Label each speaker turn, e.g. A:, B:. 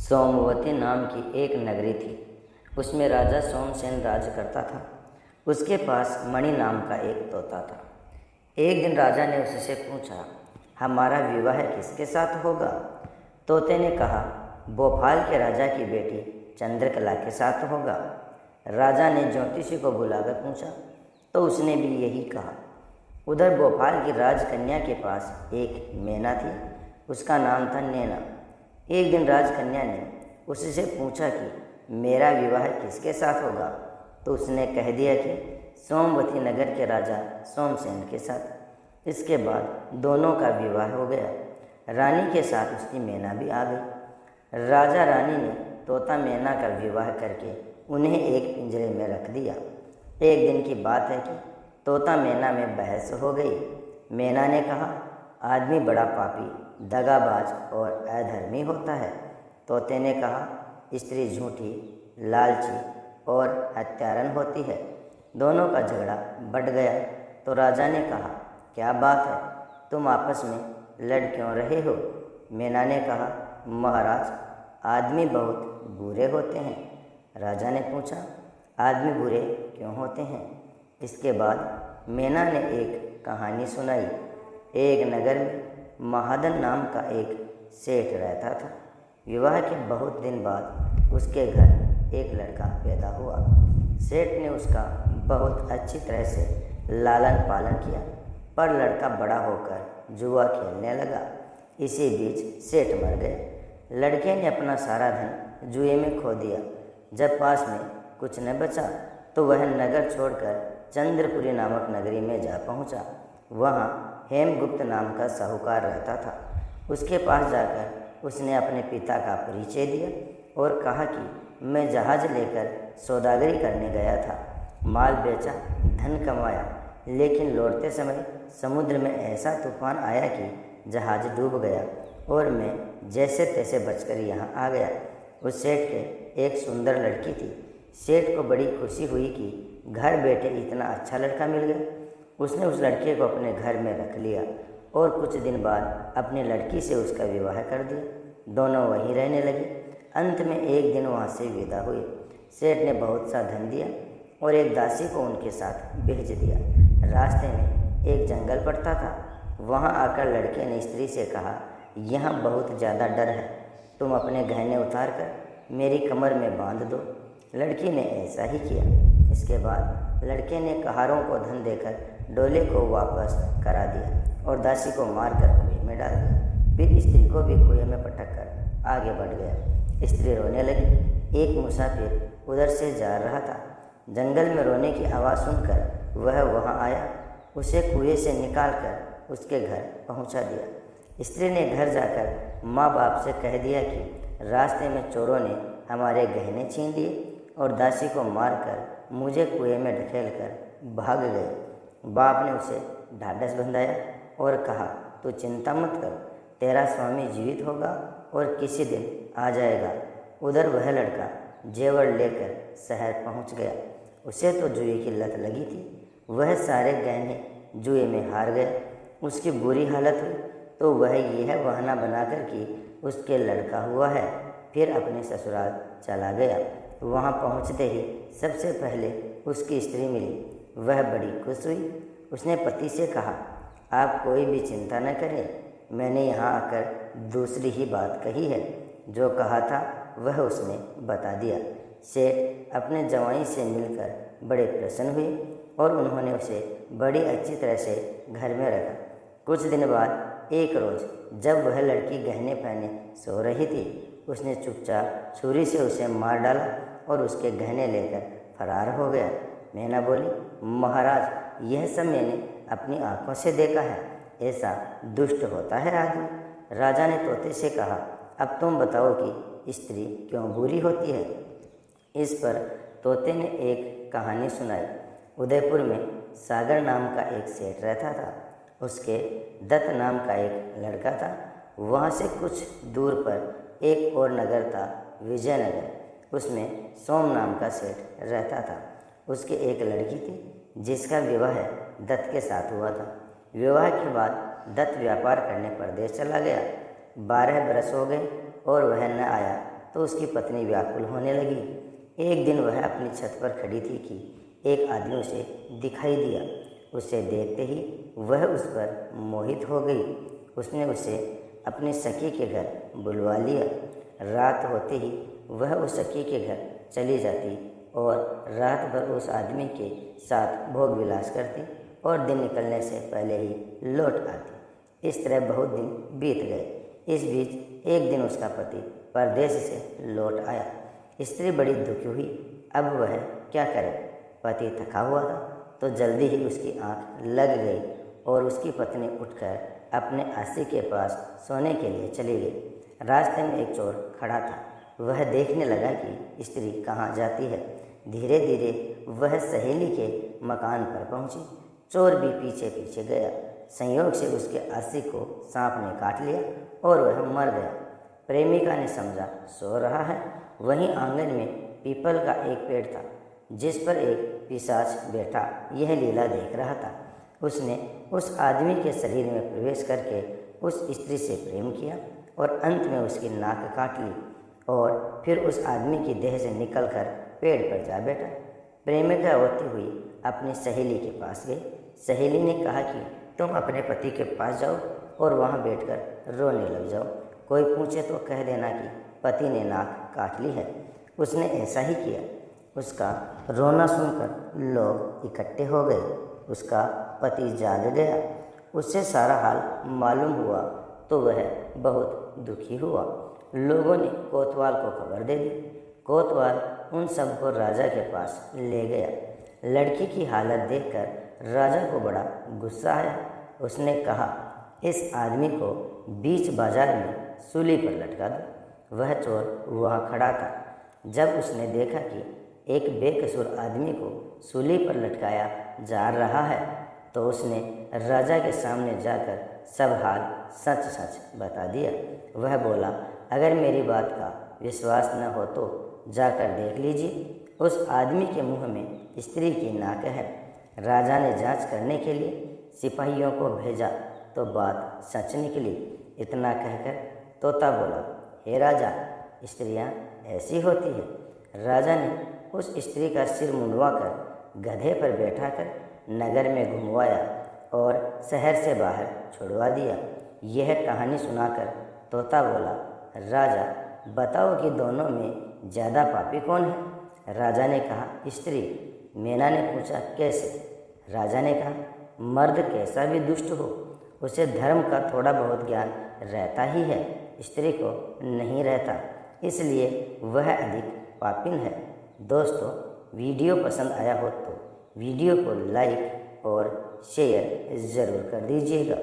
A: सोमवती नाम की एक नगरी थी। उसमें राजा सोमसेन राज करता था। उसके पास मणि नाम का एक तोता था। एक दिन राजा ने उससे पूछा, हमारा विवाह किसके साथ होगा? तोते ने कहा, भोपाल के राजा की बेटी चंद्रकला के साथ होगा। राजा ने ज्योतिषी को बुलाकर पूछा तो उसने भी यही कहा। उधर भोपाल की राजकन्या के पास एक मैना थी। उसका नाम था नैना। एक दिन राजकन्या ने उससे पूछा कि मेरा विवाह किसके साथ होगा? तो उसने कह दिया कि सोमवती नगर के राजा सोमसेन के साथ। इसके बाद दोनों का विवाह हो गया। रानी के साथ उसकी मैना भी आ गई। राजा रानी ने तोता मैना का विवाह करके उन्हें एक पिंजरे में रख दिया। एक दिन की बात है कि तोता मैना में बहस हो गई। मैना ने कहा, आदमी बड़ा पापी, दगाबाज और अधर्मी होता है। तोते ने कहा, स्त्री झूठी, लालची और हत्यारन होती है। दोनों का झगड़ा बढ़ गया तो राजा ने कहा, क्या बात है, तुम आपस में लड़ क्यों रहे हो? मैना ने कहा, महाराज, आदमी बहुत बुरे होते हैं। राजा ने पूछा, आदमी बुरे क्यों होते हैं? इसके बाद मैना ने एक कहानी सुनाई। एक नगर में महादन नाम का एक सेठ रहता था। विवाह के बहुत दिन बाद उसके घर एक लड़का पैदा हुआ। सेठ ने उसका बहुत अच्छी तरह से लालन पालन किया, पर लड़का बड़ा होकर जुआ खेलने लगा। इसी बीच सेठ मर गए। लड़के ने अपना सारा धन जुए में खो दिया। जब पास में कुछ न बचा तो वह नगर छोड़कर चंद्रपुरी नामक नगरी में जा पहुंचा। वहां हेमगुप्त नाम का साहूकार रहता था। उसके पास जाकर उसने अपने पिता का परिचय दिया और कहा कि मैं जहाज़ लेकर सौदागरी करने गया था, माल बेचा, धन कमाया, लेकिन लौटते समय समुद्र में ऐसा तूफान आया कि जहाज़ डूब गया और मैं जैसे तैसे बचकर यहाँ आ गया। उस सेठ के एक सुंदर लड़की थी। सेठ को बड़ी खुशी हुई कि घर बैठे इतना अच्छा लड़का मिल गया। उसने उस लड़के को अपने घर में रख लिया और कुछ दिन बाद अपनी लड़की से उसका विवाह कर दिया। दोनों वहीं रहने लगे। अंत में एक दिन वहाँ से विदा हुए। सेठ ने बहुत सा धन दिया और एक दासी को उनके साथ भेज दिया। रास्ते में एक जंगल पड़ता था। वहाँ आकर लड़के ने स्त्री से कहा, यहाँ बहुत ज़्यादा डर है, तुम अपने गहने उतार कर मेरी कमर में बांध दो। लड़की ने ऐसा ही किया। इसके बाद लड़के ने कहारों को धन देकर डोले को वापस करा दिया और दासी को मारकर कुएं में डाल दिया। फिर स्त्री को भी कुएं में पटक कर आगे बढ़ गया। स्त्री रोने लगी। एक मुसाफिर उधर से जा रहा था। जंगल में रोने की आवाज़ सुनकर वह वहां आया। उसे कुएं से निकालकर उसके घर पहुंचा दिया। स्त्री ने घर जाकर माँ बाप से कह दिया कि रास्ते में चोरों ने हमारे गहने छीन लिए और दासी को मारकर मुझे कुएं में ढकेलकर भाग गए। बाप ने उसे ढाढ़स बंधाया और कहा, तू चिंता मत कर, तेरा स्वामी जीवित होगा और किसी दिन आ जाएगा। उधर वह लड़का जेवर लेकर शहर पहुंच गया। उसे तो जुए की लत लगी थी। वह सारे गहने जुए में हार गया। उसकी बुरी हालत हुई तो वह यह बहाना बनाकर कि उसके लड़का हुआ है, फिर अपने ससुराल चला गया। वहाँ पहुँचते ही सबसे पहले उसकी स्त्री मिली। वह बड़ी खुश हुई। उसने पति से कहा, आप कोई भी चिंता न करें, मैंने यहाँ आकर दूसरी ही बात कही है। जो कहा था वह उसने बता दिया। सेठ अपने जवाई से मिलकर बड़े प्रसन्न हुए और उन्होंने उसे बड़ी अच्छी तरह से घर में रखा। कुछ दिन बाद एक रोज़ जब वह लड़की गहने पहने सो रही थी, उसने चुपचाप छुरी से उसे मार डाला और उसके गहने लेकर फरार हो गया। मैना बोली, महाराज, यह सब मैंने अपनी आंखों से देखा है। ऐसा दुष्ट होता है आदमी। राजा ने तोते से कहा, अब तुम बताओ कि स्त्री क्यों बुरी होती है? इस पर तोते ने एक कहानी सुनाई। उदयपुर में सागर नाम का एक सेठ रहता था। उसके दत्त नाम का एक लड़का था। वहाँ से कुछ दूर पर एक और नगर था, विजयनगर। उसमें सोम नाम का सेठ रहता था। उसकी एक लड़की थी जिसका विवाह दत्त के साथ हुआ था। विवाह के बाद दत्त व्यापार करने परदेश चला गया। 12 बरस हो गए और वह न आया तो उसकी पत्नी व्याकुल होने लगी। एक दिन वह अपनी छत पर खड़ी थी कि एक आदमी उसे दिखाई दिया। उसे देखते ही वह उस पर मोहित हो गई। उसने उसे अपनी सखी के घर बुलवा लिया। रात होते ही वह उस सखी के घर चली जाती और रात भर उस आदमी के साथ भोग विलास करती और दिन निकलने से पहले ही लौट आती। इस तरह बहुत दिन बीत गए। इस बीच एक दिन उसका पति परदेश से लौट आया। स्त्री बड़ी दुखी हुई। अब वह क्या करे? पति थका हुआ था तो जल्दी ही उसकी आंख लग गई और उसकी पत्नी उठकर अपने अस्सी के पास सोने के लिए चली गई। रास्ते में एक चोर खड़ा था। वह देखने लगा कि स्त्री कहाँ जाती है। धीरे धीरे वह सहेली के मकान पर पहुंची। चोर भी पीछे पीछे गया। संयोग से उसके अस्सी को सांप ने काट लिया और वह मर गया। प्रेमिका ने समझा सो रहा है। वहीं आंगन में पीपल का एक पेड़ था जिस पर एक पिशाच बैठा यह लीला देख रहा था। उसने उस आदमी के शरीर में प्रवेश करके उस स्त्री से प्रेम किया और अंत में उसकी नाक काट ली और फिर उस आदमी की देह से निकलकर पेड़ पर जा बैठा। प्रेमिका रोती हुई अपनी सहेली के पास गई। सहेली ने कहा कि तुम अपने पति के पास जाओ और वहाँ बैठकर रोने लग जाओ। कोई पूछे तो कह देना कि पति ने नाक काट ली है। उसने ऐसा ही किया। उसका रोना सुनकर लोग इकट्ठे हो गए। उसका पति जाग गया। उससे सारा हाल मालूम हुआ तो वह बहुत दुखी हुआ। लोगों ने कोतवाल को खबर दे दी। कोतवाल उन सबको राजा के पास ले गया। लड़की की हालत देखकर राजा को बड़ा गुस्सा आया। उसने कहा, इस आदमी को बीच बाजार में सूली पर लटका दो। वह चोर वहाँ खड़ा था। जब उसने देखा कि एक बेकसूर आदमी को सूली पर लटकाया जा रहा है तो उसने राजा के सामने जाकर सब हाल सच सच बता दिया। वह बोला, अगर मेरी बात का विश्वास न हो तो जाकर देख लीजिए। उस आदमी के मुंह में स्त्री की नाक है। राजा ने जांच करने के लिए सिपाहियों को भेजा तो बात सच निकली। इतना कहकर तोता बोला, हे राजा, स्त्रियां ऐसी होती है। राजा ने उस स्त्री का सिर मुंडवाकर गधे पर बैठाकर नगर में घुमवाया और शहर से बाहर छुड़वा दिया। यह कहानी सुनाकर तोता बोला, राजा, बताओ कि दोनों में ज़्यादा पापी कौन है? राजा ने कहा, स्त्री। मैना ने पूछा, कैसे? राजा ने कहा, मर्द कैसा भी दुष्ट हो उसे धर्म का थोड़ा बहुत ज्ञान रहता ही है, स्त्री को नहीं रहता, इसलिए वह अधिक पापिन है। दोस्तों, वीडियो पसंद आया हो तो वीडियो को लाइक और शेयर ज़रूर कर दीजिएगा।